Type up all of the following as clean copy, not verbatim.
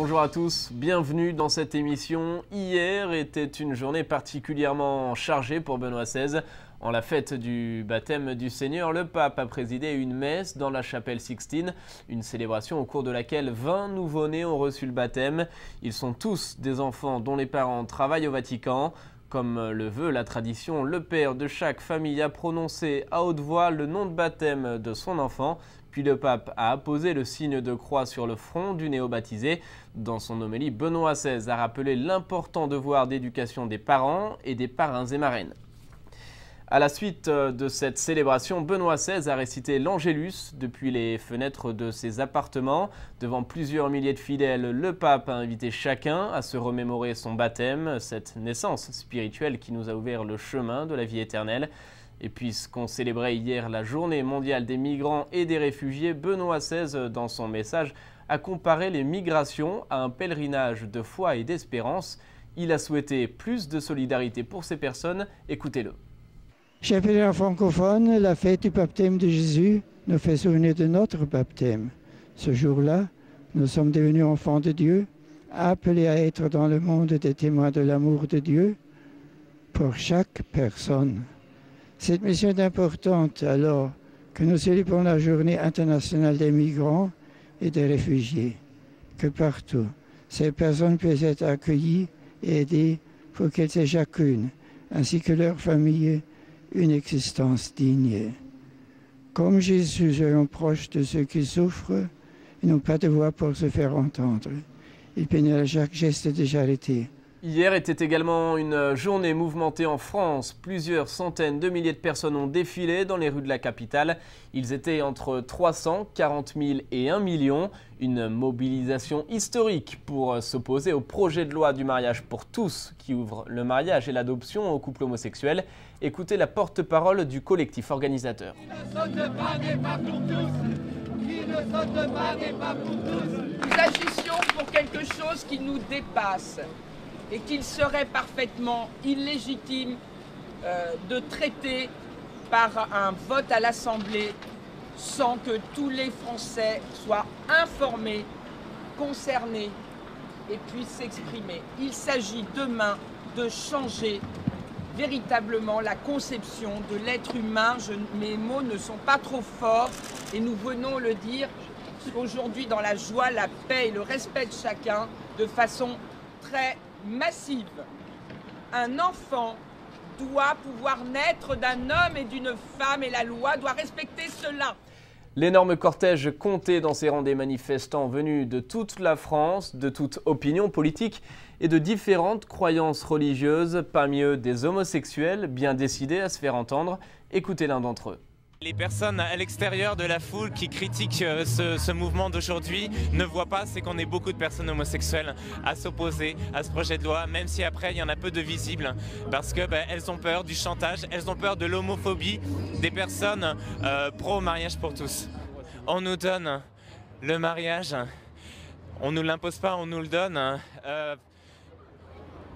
Bonjour à tous, bienvenue dans cette émission. Hier était une journée particulièrement chargée pour Benoît XVI. En la fête du baptême du Seigneur, le pape a présidé une messe dans la chapelle Sixtine, une célébration au cours de laquelle 20 nouveau-nés ont reçu le baptême. Ils sont tous des enfants dont les parents travaillent au Vatican. Comme le veut la tradition, le père de chaque famille a prononcé à haute voix le nom de baptême de son enfant, puis le pape a apposé le signe de croix sur le front du néo-baptisé. Dans son homélie, Benoît XVI a rappelé l'important devoir d'éducation des parents et des parrains et marraines. À la suite de cette célébration, Benoît XVI a récité l'Angélus depuis les fenêtres de ses appartements. Devant plusieurs milliers de fidèles, le pape a invité chacun à se remémorer son baptême, cette naissance spirituelle qui nous a ouvert le chemin de la vie éternelle. Et puisqu'on célébrait hier la journée mondiale des migrants et des réfugiés, Benoît XVI, dans son message, a comparé les migrations à un pèlerinage de foi et d'espérance. Il a souhaité plus de solidarité pour ces personnes. Écoutez-le. Chers pèlerins francophones, la fête du baptême de Jésus nous fait souvenir de notre baptême. Ce jour-là, nous sommes devenus enfants de Dieu, appelés à être dans le monde des témoins de l'amour de Dieu pour chaque personne. Cette mission est importante alors que nous célébrons la journée internationale des migrants et des réfugiés, que partout, ces personnes puissent être accueillies et aidées pour qu'elles aient chacune, ainsi que leurs familles, une existence digne. Comme Jésus, soyons proches de ceux qui souffrent et n'ont pas de voix pour se faire entendre. Il pénètre chaque geste de charité. Hier était également une journée mouvementée en France. Plusieurs centaines de milliers de personnes ont défilé dans les rues de la capitale. Ils étaient entre 340 000 et 1 million. Une mobilisation historique pour s'opposer au projet de loi du mariage pour tous qui ouvre le mariage et l'adoption aux couples homosexuels. Écoutez la porte-parole du collectif organisateur. Nous agissions pour quelque chose qui nous dépasse et qu'il serait parfaitement illégitime de traiter par un vote à l'Assemblée sans que tous les Français soient informés, concernés et puissent s'exprimer. Il s'agit demain de changer véritablement la conception de l'être humain. Mes mots ne sont pas trop forts et nous venons le dire aujourd'hui dans la joie, la paix et le respect de chacun de façon très massive. Un enfant doit pouvoir naître d'un homme et d'une femme et la loi doit respecter cela. L'énorme cortège comptait dans ces rangs des manifestants venus de toute la France, de toute opinion politique et de différentes croyances religieuses, parmi eux des homosexuels bien décidés à se faire entendre. Écoutez l'un d'entre eux. Les personnes à l'extérieur de la foule qui critiquent ce mouvement d'aujourd'hui ne voient pas, c'est qu'on est beaucoup de personnes homosexuelles à s'opposer à ce projet de loi, même si après il y en a peu de visibles, parce que elles ont peur du chantage, elles ont peur de l'homophobie des personnes pro-mariage pour tous. On nous donne le mariage, on ne nous l'impose pas, on nous le donne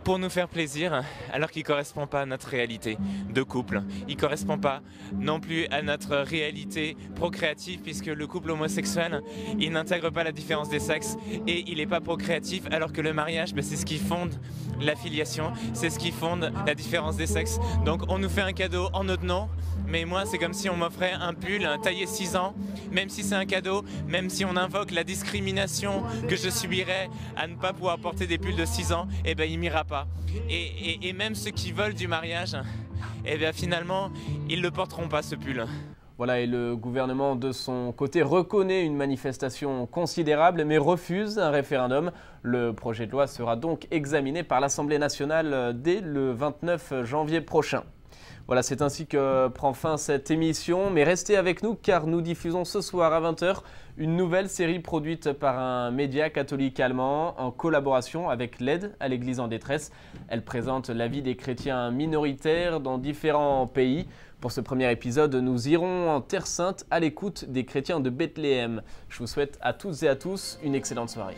pour nous faire plaisir, alors qu'il ne correspond pas à notre réalité de couple. Il ne correspond pas non plus à notre réalité procréative, puisque le couple homosexuel, il n'intègre pas la différence des sexes et il n'est pas procréatif, alors que le mariage, c'est ce qui fonde la filiation, c'est ce qui fonde la différence des sexes. Donc on nous fait un cadeau en notre nom, mais moi c'est comme si on m'offrait un pull taillé 6 ans, même si c'est un cadeau, même si on invoque la discrimination que je subirais à ne pas pouvoir porter des pulls de 6 ans, il m'ira pas. Et même ceux qui veulent du mariage, finalement, ils ne le porteront pas ce pull. Voilà, et le gouvernement de son côté reconnaît une manifestation considérable mais refuse un référendum. Le projet de loi sera donc examiné par l'Assemblée nationale dès le 29 janvier prochain. Voilà, c'est ainsi que prend fin cette émission, mais restez avec nous car nous diffusons ce soir à 20 h une nouvelle série produite par un média catholique allemand en collaboration avec l'Aide à l'Église en détresse. Elle présente la vie des chrétiens minoritaires dans différents pays. Pour ce premier épisode, nous irons en Terre Sainte à l'écoute des chrétiens de Bethléem. Je vous souhaite à toutes et à tous une excellente soirée.